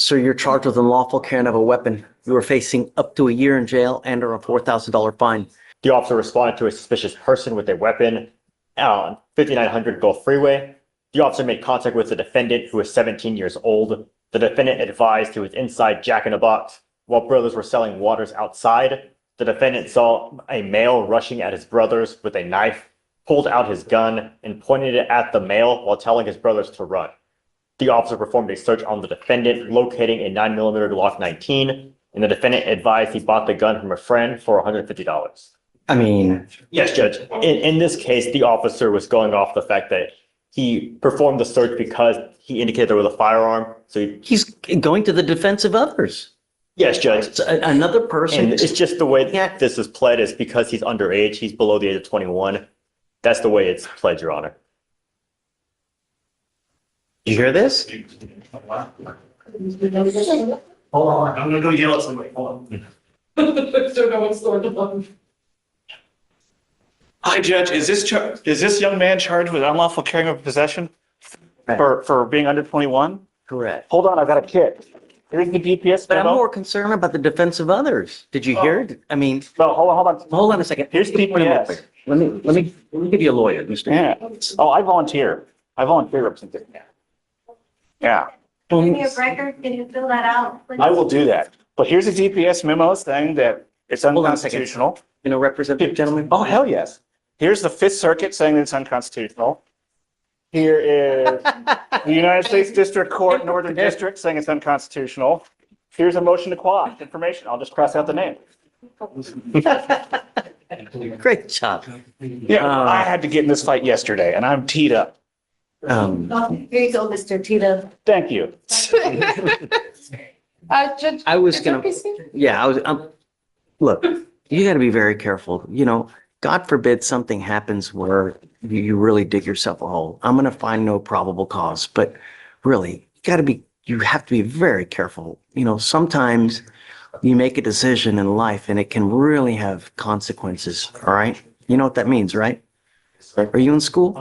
Sir, you're charged with unlawful carrying of a weapon. You are facing up to a year in jail and or a $4,000 fine. The officer responded to a suspicious person with a weapon on 5900 Gulf Freeway. The officer made contact with the defendant, who was 17 years old. The defendant advised he was inside Jack in a Box while brothers were selling waters outside. The defendant saw a male rushing at his brothers with a knife, pulled out his gun, and pointed it at the male while telling his brothers to run. The officer performed a search on the defendant, locating a 9mm Glock 19, and the defendant advised he bought the gun from a friend for $150. I mean, Yes, Judge. In this case, the officer was going off the fact that he performed the search because he indicated there was a firearm. So he's going to the defense of others. Yes, Judge. It's another person. And it's just the way this is pled is because he's underage. He's below the age of 21. That's the way it's pled, Your Honor. You hear this? Hold on, I'm gonna go yell at somebody. Hold on. Don't know what's going on. Hi, Judge. Is this young man charged with unlawful carrying of possession for being under 21? Correct. Hold on, I've got a kit. Here's the GPS But I'm memo. more concerned about the defense of others. Did you hear it? I mean, No, hold on. hold on a second. Here's GPS. Let me give you a lawyer, Mr. Yeah. Oh, I volunteer representation. Yeah, Give me a record, can you fill that out, please? I will do that. But here's a GPS memo saying that it's on a second. unconstitutional. You know, represent the gentleman. Oh, hell yes. Here's the Fifth Circuit saying that it's unconstitutional. Here is the United States District Court, Northern District, saying it's unconstitutional. Here's a motion to quash information. I'll just cross out the name. Great job. Yeah, I had to get in this fight yesterday, and I'm teed up. Oh, here you go, Mr. Tito. Thank you. Judge. I was gonna, yeah, look, you gotta be very careful. You know, God forbid something happens where you really dig yourself a hole. I'm gonna find no probable cause, but really, you have to be very careful. You know, sometimes you make a decision in life and it can really have consequences, all right? You know what that means, right? Are you in school?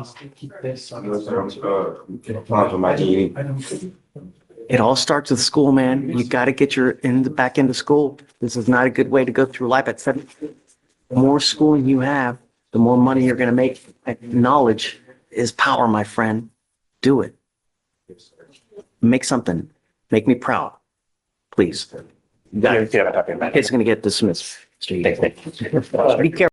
It all starts with school, man. You got to get back into school. This is not a good way to go through life at 17. The more schooling you have, the more money you're going to make. Knowledge is power, my friend. Do it. Make something. Make me proud. Please. You got it. Yeah, It's going to get dismissed. Be careful.